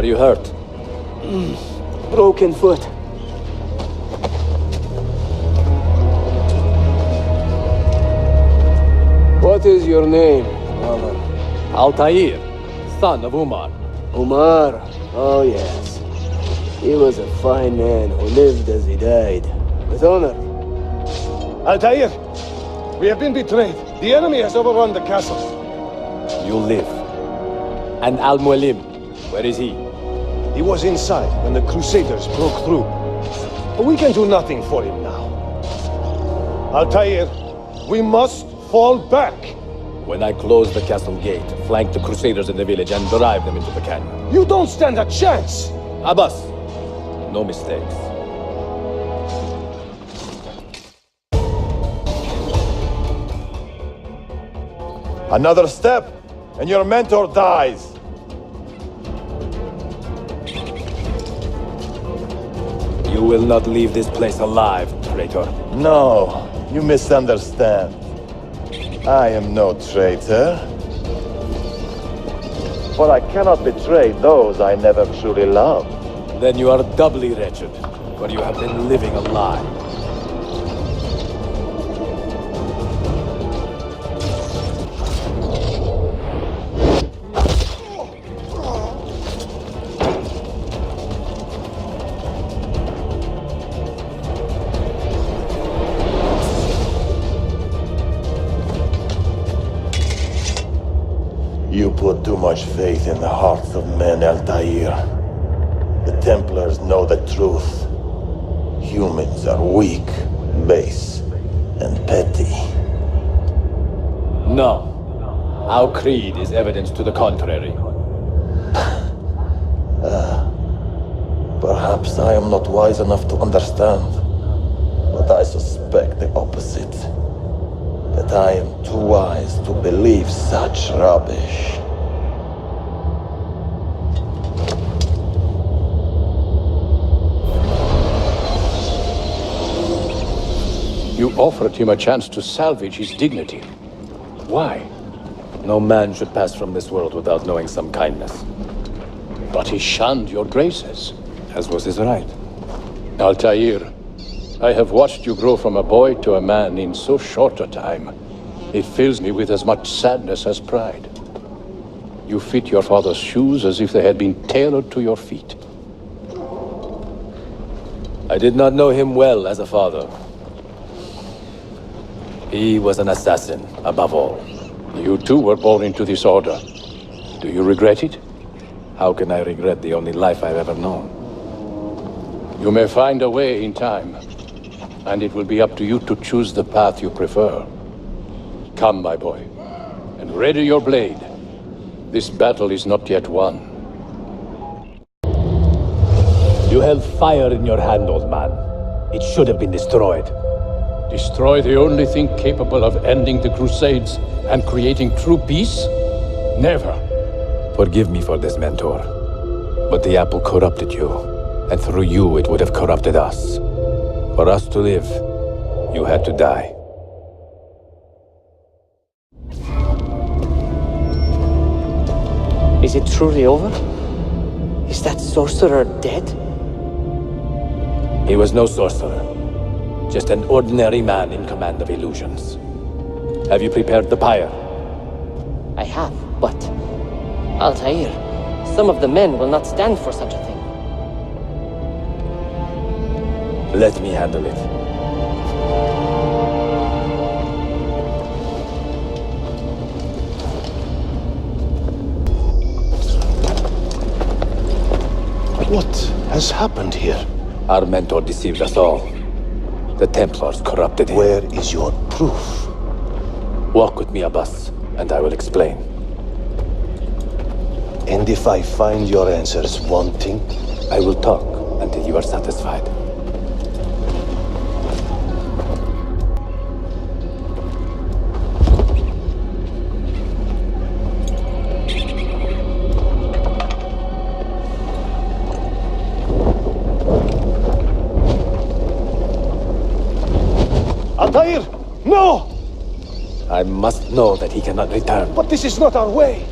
Are you hurt? Broken foot. What is your name, Umar? Altaïr, son of Umar. Umar? Oh yes. He was a fine man who lived as he died. With honor. Altaïr! We have been betrayed. The enemy has overrun the castle. You live. And Al-Mualim, where is he? He was inside when the Crusaders broke through. But we can do nothing for him now. Altaïr, we must fall back. When I close the castle gate, flank the Crusaders in the village and drive them into the canyon. You don't stand a chance! Abbas, no mistakes. Another step, and your mentor dies. You will not leave this place alive, traitor. No, you misunderstand. I am no traitor. For I cannot betray those I never truly loved. Then you are doubly wretched, for you have been living a lie. You put too much faith in the hearts of men, Altaïr. The Templars know the truth. Humans are weak, base, and petty. No. Our creed is evidence to the contrary. Perhaps I am not wise enough to understand, but I suspect the opposite. That I am too wise to believe such rubbish. You offered him a chance to salvage his dignity. Why? No man should pass from this world without knowing some kindness. But he shunned your graces. As was his right. Altaïr, I have watched you grow from a boy to a man in so short a time. It fills me with as much sadness as pride. You fit your father's shoes as if they had been tailored to your feet. I did not know him well as a father. He was an assassin, above all. You too were born into this order. Do you regret it? How can I regret the only life I've ever known? You may find a way in time, and it will be up to you to choose the path you prefer. Come, my boy, and ready your blade. This battle is not yet won. You held fire in your hand, old man. It should have been destroyed. Destroy the only thing capable of ending the Crusades and creating true peace? Never. Forgive me for this, mentor. But the apple corrupted you, and through you it would have corrupted us. For us to live, you had to die. Is it truly over? Is that sorcerer dead? He was no sorcerer. Just an ordinary man in command of illusions. Have you prepared the pyre? I have, but... Altaïr, some of the men will not stand for such a thing. Let me handle it. What has happened here? Our mentor deceived us all. The Templars corrupted him. Where is your proof? Walk with me, Abbas, and I will explain. And if I find your answers wanting? I will talk until you are satisfied. Altaïr! No! I must know that he cannot return. But this is not our way.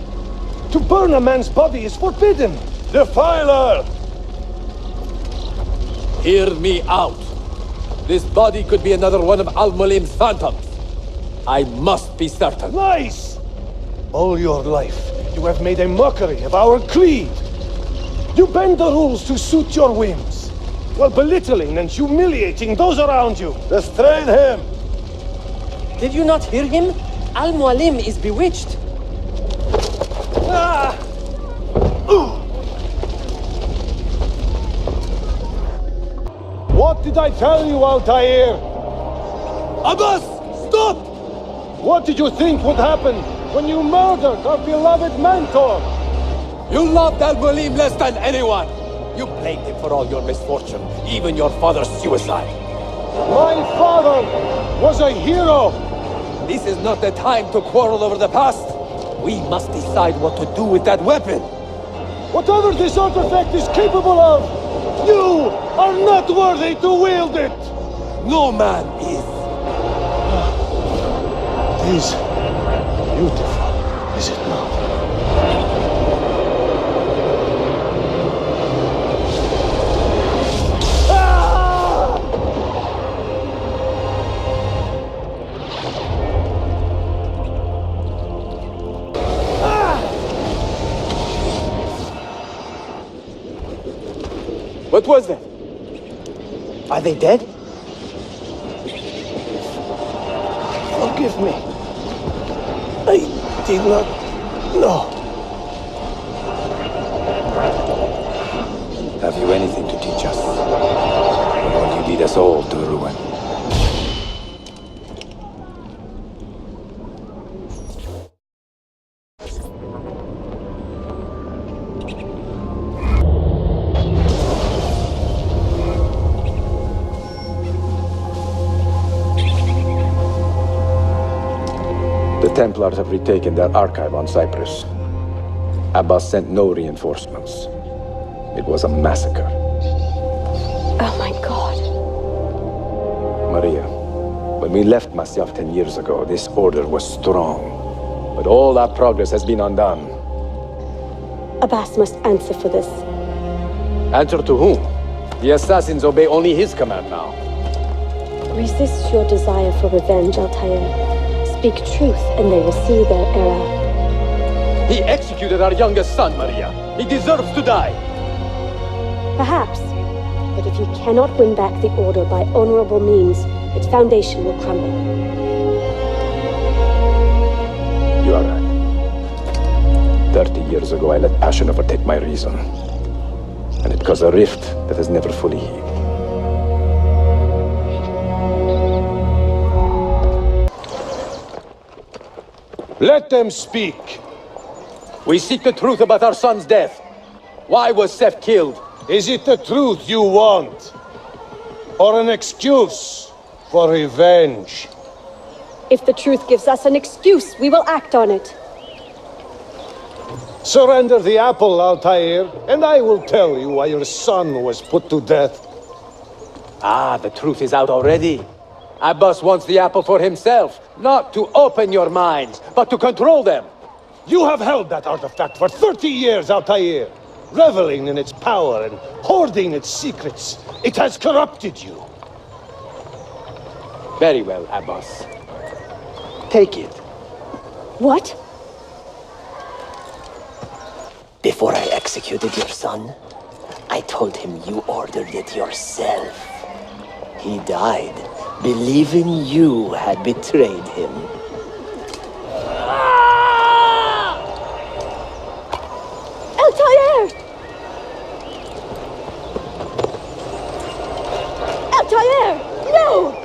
To burn a man's body is forbidden. Defiler! Hear me out. This body could be another one of Al-Mulim's phantoms. I must be certain. Lies! All your life, you have made a mockery of our creed. You bend the rules to suit your whims, while belittling and humiliating those around you. Restrain him! Did you not hear him? Al-Mualim is bewitched. Ah! What did I tell you, Altaïr? Abbas! Stop! What did you think would happen when you murdered our beloved mentor? You loved Al-Mulim less than anyone. You blamed him for all your misfortune, even your father's suicide. My father was a hero! This is not the time to quarrel over the past. We must decide what to do with that weapon. Whatever this artifact is capable of, you are not worthy to wield it! No man is. It is beautiful, is it not? What was that? Are they dead? Forgive me. I did not know. Have you anything to teach us? Or will you lead us all to ruin? The Templars have retaken their archive on Cyprus. Abbas sent no reinforcements. It was a massacre. Oh my God. Maria, when we left Masyaf 10 years ago, this order was strong. But all our progress has been undone. Abbas must answer for this. Answer to whom? The assassins obey only his command now. Resist your desire for revenge, Altaïr. Speak truth, and they will see their error. He executed our youngest son, Maria. He deserves to die. Perhaps. But if you cannot win back the order by honorable means, its foundation will crumble. You are right. 30 years ago, I let passion overtake my reason. And it caused a rift that has never fully healed. Let them speak. We seek the truth about our son's death. Why was Seth killed? Is it the truth you want? Or an excuse for revenge? If the truth gives us an excuse, we will act on it. Surrender the apple, Altaïr, and I will tell you why your son was put to death. Ah, the truth is out already. Abbas wants the apple for himself, not to open your minds, but to control them. You have held that artifact for 30 years, Altaïr, reveling in its power and hoarding its secrets. It has corrupted you. Very well, Abbas. Take it. What? Before I executed your son, I told him you ordered it yourself. He died, believing you had betrayed him. Altaïr! Altaïr! No!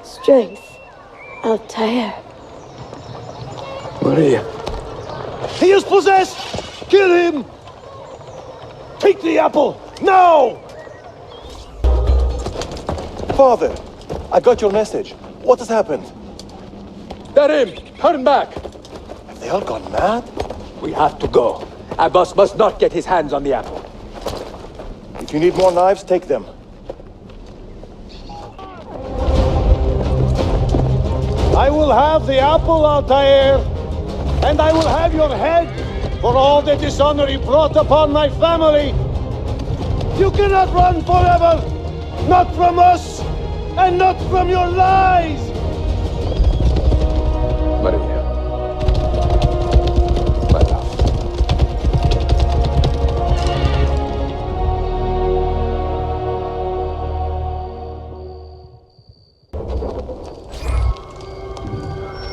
Strength. Altaïr. Maria. He is possessed! Kill him! Take the apple, now! Father, I got your message. What has happened? They're him! Turn back! Have they all gone mad? We have to go. Abbas must not get his hands on the apple. If you need more knives, take them. I will have the apple, Altaïr, and I will have your head for all the dishonor you brought upon my family. You cannot run forever, not from us, and not from your lies! Maria. My love.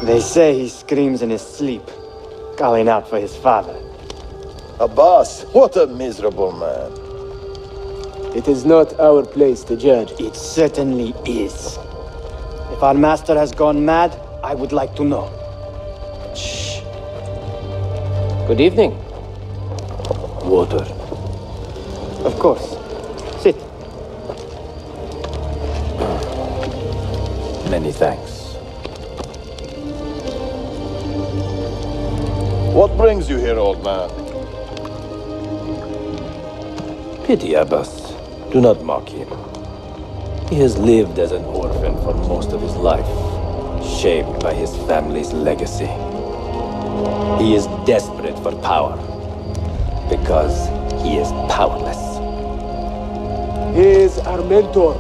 They say he screams in his sleep, calling out for his father. Abbas, what a miserable man. It is not our place to judge. It certainly is. If our master has gone mad, I would like to know. Shh. Good evening. Water. Of course. Sit. Many thanks. What brings you here, old man? Pity Abbas. Do not mock him. He has lived as an orphan for most of his life, shaped by his family's legacy. He is desperate for power, because he is powerless. He is our mentor,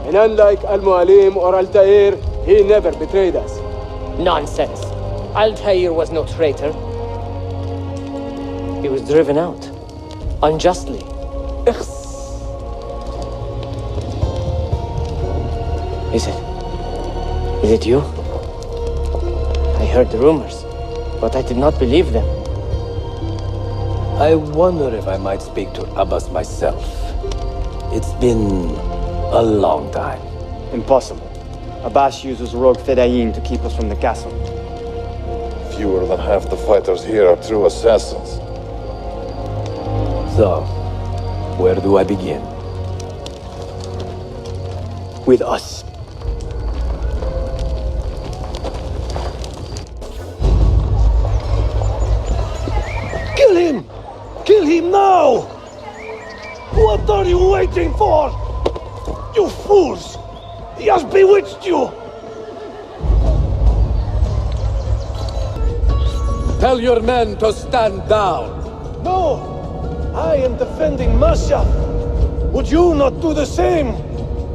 and unlike Al-Mualim or Altaïr, he never betrayed us. Nonsense. Altaïr was no traitor. He was driven out, unjustly. Is it you? I heard the rumors, but I did not believe them. I wonder if I might speak to Abbas myself. It's been a long time. Impossible. Abbas uses rogue Fedayeen to keep us from the castle. Fewer than half the fighters here are true assassins. So, where do I begin? With us. Kill him! Kill him now! What are you waiting for? You fools! He has bewitched you! Tell your men to stand down. No! I am defending Masyaf. Would you not do the same?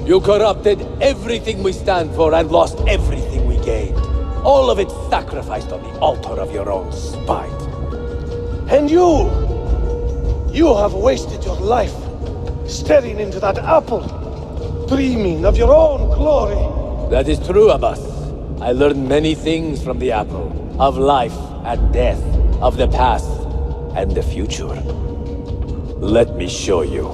You corrupted everything we stand for and lost everything we gained. All of it sacrificed on the altar of your own spite. And you! You have wasted your life staring into that apple, dreaming of your own glory. That is true, Abbas. I learned many things from the apple. Of life and death, of the past and the future. Let me show you.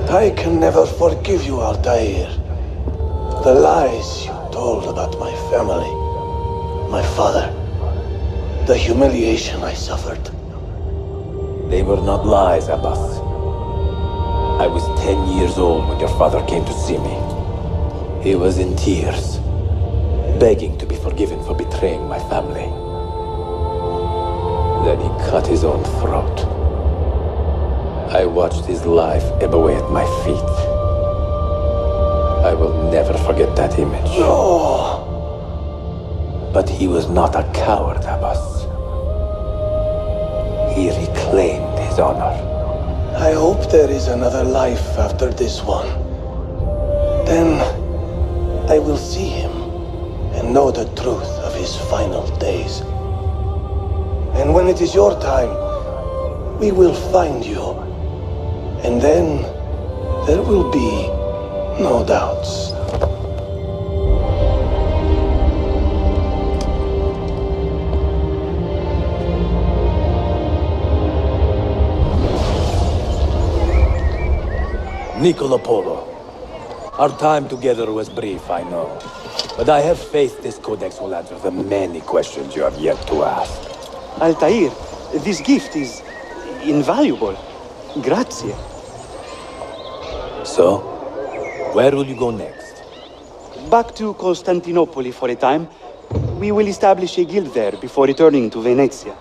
I can never forgive you, Altaïr. The lies you told about my family, my father, the humiliation I suffered. They were not lies, Abbas. I was 10 years old when your father came to see me. He was in tears, begging to be forgiven for betraying my family. Then he cut his own throat. I watched his life ebb away at my feet. I will never forget that image. No! But he was not a coward, Abbas. He reclaimed his honor. I hope there is another life after this one. Then I will see him and know the truth of his final days. And when it is your time, we will find you. And then there will be no doubts. Niccolo Polo. Our time together was brief, I know. But I have faith this codex will answer the many questions you have yet to ask. Altaïr, this gift is invaluable. Grazie. So, where will you go next? Back to Constantinople for a time. We will establish a guild there before returning to Venezia.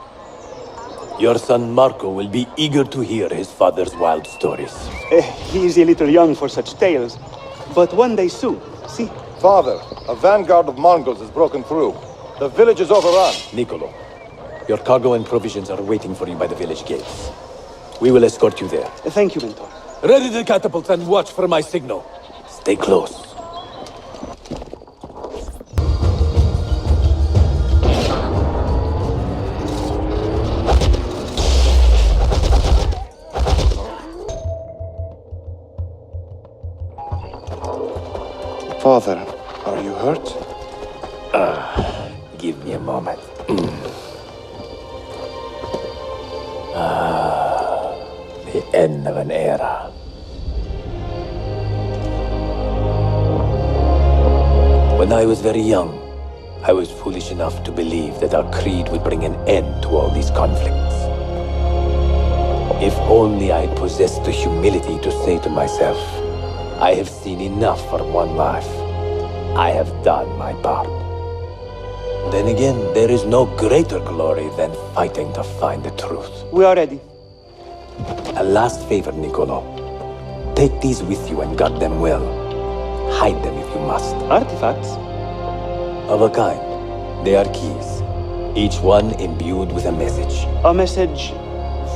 Your son Marco will be eager to hear his father's wild stories. He is a little young for such tales, but one day soon, see? Father, a vanguard of Mongols has broken through. The village is overrun. Niccolo, your cargo and provisions are waiting for you by the village gates. We will escort you there. Thank you, Mentor. Ready the catapults and watch for my signal. Stay close. Father, are you hurt? Give me a moment. The end of an era. When I was very young, I was foolish enough to believe that our creed would bring an end to all these conflicts. If only I possessed the humility to say to myself, I have seen enough for one life. I have done my part. Then again, there is no greater glory than fighting to find the truth. We are ready. A last favor, Niccolo. Take these with you and guard them well. Hide them if you must. Artifacts? Of a kind. They are keys. Each one imbued with a message. A message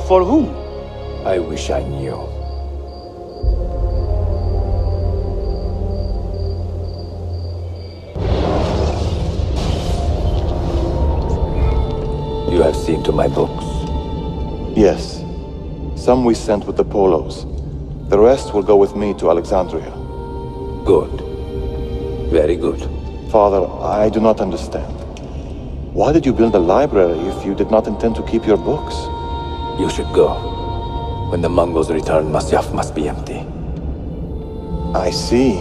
for whom? I wish I knew. You have seen to my books. Yes. Some we sent with the Polos. The rest will go with me to Alexandria. Good. Very good. Father, I do not understand. Why did you build a library if you did not intend to keep your books? You should go. When the Mongols return, Masyaf must be empty. I see.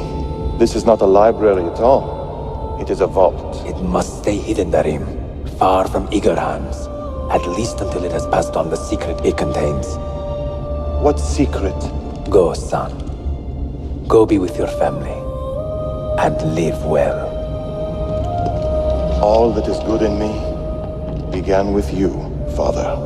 This is not a library at all. It is a vault. It must stay hidden, Darim. Far from eager hands. At least until it has passed on the secret it contains. What secret? Go, son. Go be with your family. And live well. All that is good in me began with you, Father.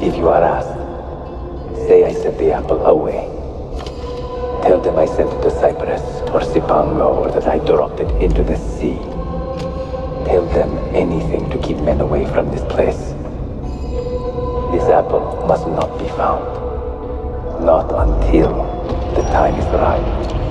If you are asked, say I sent the apple away. Tell them I sent it to Cyprus or Cipango, or that I dropped it into the sea. Tell them anything to keep men away from this place. This apple must not be found. Not until the time is right.